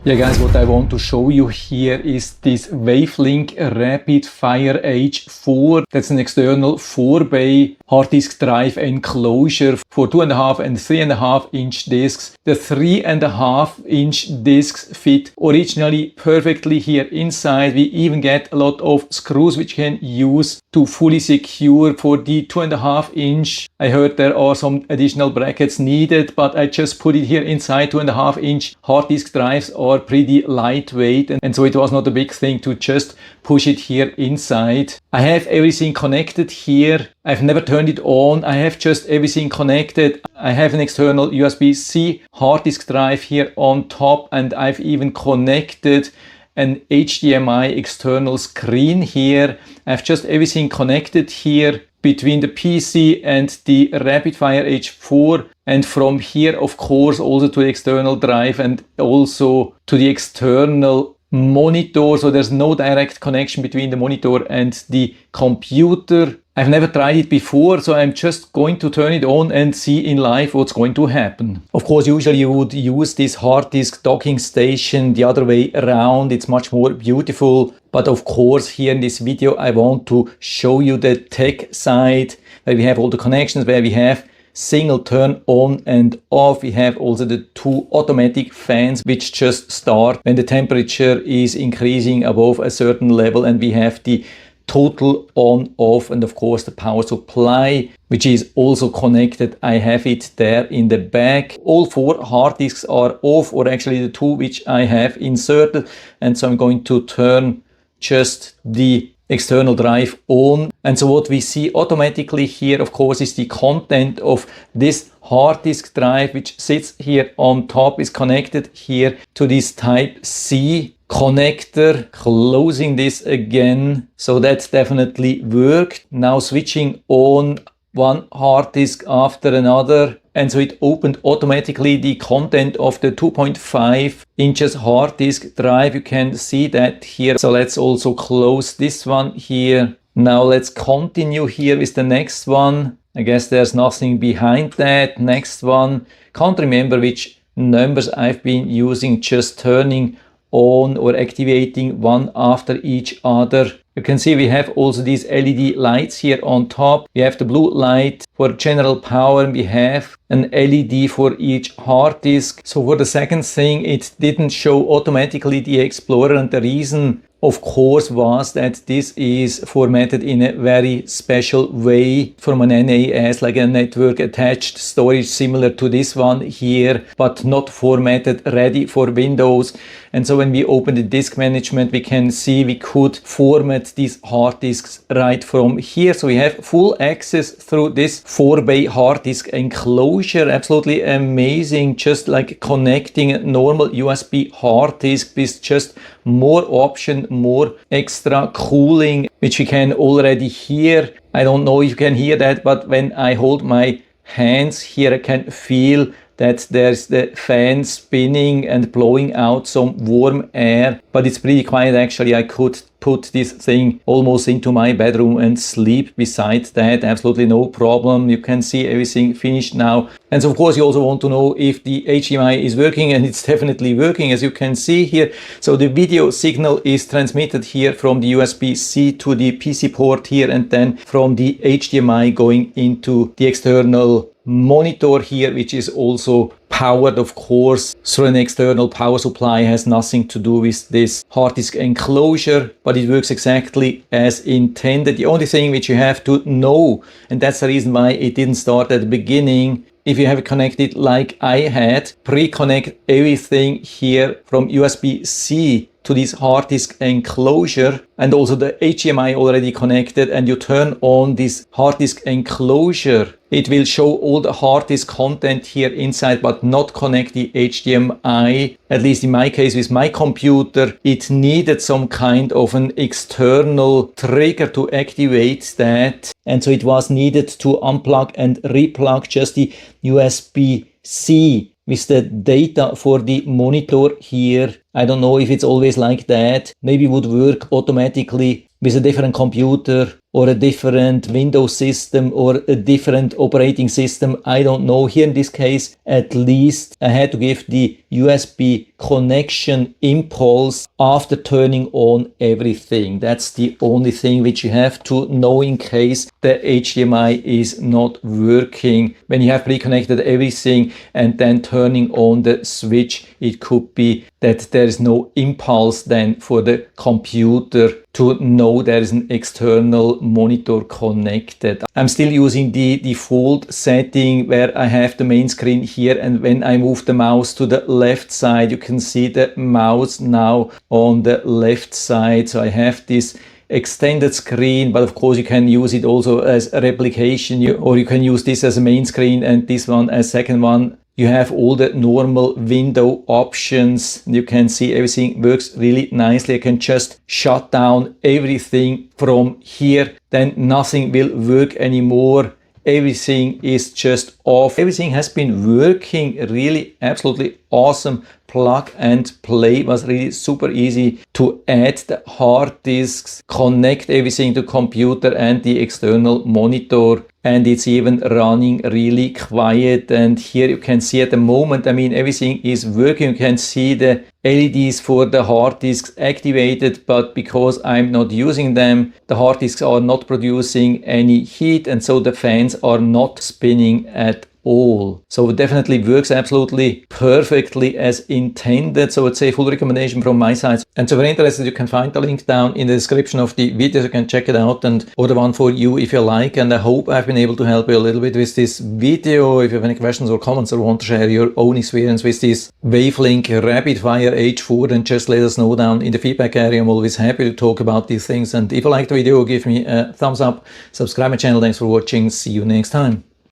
Yeah guys, what I want to show you here is this Wavlink Rapid Fire H4. That's an external 4-bay hard disk drive enclosure for 2.5 and 3.5 inch discs. The 3.5 inch discs fit originally perfectly here inside. We even get a lot of screws which you can use to fully secure. For the 2.5 inch, I heard there are some additional brackets needed, but I just put it here inside. 2.5 inch hard disk drives are pretty lightweight, and so it was not a big thing to just push it here inside. I have everything connected here. I've never turned it on. I have just everything connected. I have an external USB-C hard disk drive here on top, and I've even connected an HDMI external screen here. I have just everything connected here between the PC and the Rapid Fire H4, and from here of course also to the external drive and also to the external monitor. So there's no direct connection between the monitor and the computer. I've never tried it before, so I'm just going to turn it on and see in live what's going to happen. Of course, usually you would use this hard disk docking station the other way around. It's much more beautiful. But of course, here in this video, I want to show you the tech side, where we have all the connections, where we have single turn on and off. We have also the two automatic fans which just start when the temperature is increasing above a certain level, and we have the total on off, and of course the power supply which is also connected. I have it there in the back. All 4 hard disks are off, or actually the 2 which I have inserted, and so I'm going to turn just the external drive on. And so what we see automatically here of course is the content of this hard disk drive which sits here on top, is connected here to this Type C connector. Closing this again, so that definitely worked. Now switching on one hard disk after another, and so it opened automatically the content of the 2.5 inches hard disk drive. You can see that here. So let's also close this one here. Now let's continue here with the next one. I guess there's nothing behind that. Next one, can't remember which numbers I've been using, just turning on or activating one after each other. You can see we have also these LED lights here on top. We have the blue light for general power, and we have an LED for each hard disk. So for the second thing, it didn't show automatically the Explorer, and the reason of course was that this is formatted in a very special way from an NAS, like a network attached storage similar to this one here, but not formatted ready for Windows. And so when we open the disk management, we can see we could format these hard disks right from here. So we have full access through this 4-bay hard disk enclosure. Absolutely amazing, just like connecting a normal USB hard disk with just more option, more extra cooling, which we can already hear. I don't know if you can hear that, but when I hold my hands here, I can feel that there's the fan spinning and blowing out some warm air, but it's pretty quiet actually. I could put this thing almost into my bedroom and sleep beside that, absolutely no problem. You can see everything finished now. And so of course you also want to know if the HDMI is working, and it's definitely working, as you can see here. So the video signal is transmitted here from the USB-C to the PC port here, and then from the HDMI going into the external monitor here, which is also powered of course through an external power supply. Has nothing to do with this hard disk enclosure, but it works exactly as intended. The only thing which you have to know, and that's the reason why it didn't start at the beginning, if you have it connected like I had, pre-connect everything here from USB-C to this hard disk enclosure, and also the HDMI already connected, and you turn on this hard disk enclosure. It will show all the hard disk content here inside, but not connect the HDMI. At least in my case with my computer, it needed some kind of an external trigger to activate that. And so it was needed to unplug and replug just the USB-C with the data for the monitor here. I don't know if it's always like that. Maybe it would work automatically with a different computer, or a different Windows system or a different operating system. I don't know. Here in this case, at least I had to give the USB connection impulse after turning on everything. That's the only thing which you have to know in case the HDMI is not working. When you have pre-connected everything and then turning on the switch, it could be that there is no impulse then for the computer to know there is an external monitor connected. I'm still using the default setting where I have the main screen here, and when I move the mouse to the left side, you can see the mouse now on the left side. So I have this extended screen, but of course you can use it also as a replication, or you can use this as a main screen and this one as second one. You have all the normal window options. You can see everything works really nicely. I can just shut down everything from here. Then nothing will work anymore. Everything is just off. Everything has been working really absolutely awesome. Plug and play was really super easy to add the hard disks, connect everything to computer and the external monitor, and it's even running really quiet. And here you can see at the moment, I mean, everything is working. You can see the LEDs for the hard disks activated, but because I'm not using them, the hard disks are not producing any heat, and so the fans are not spinning at all. So it definitely works absolutely perfectly as intended. So it's a full recommendation from my side. And so if you're interested, you can find the link down in the description of the video. You can check it out and order one for you if you like. And I hope I've been able to help you a little bit with this video. If you have any questions or comments or want to share your own experience with this Wavlink Rapid Fire H4, then just let us know down in the feedback area. I'm always happy to talk about these things. And if you liked the video, give me a thumbs up, subscribe my channel. Thanks for watching. See you next time.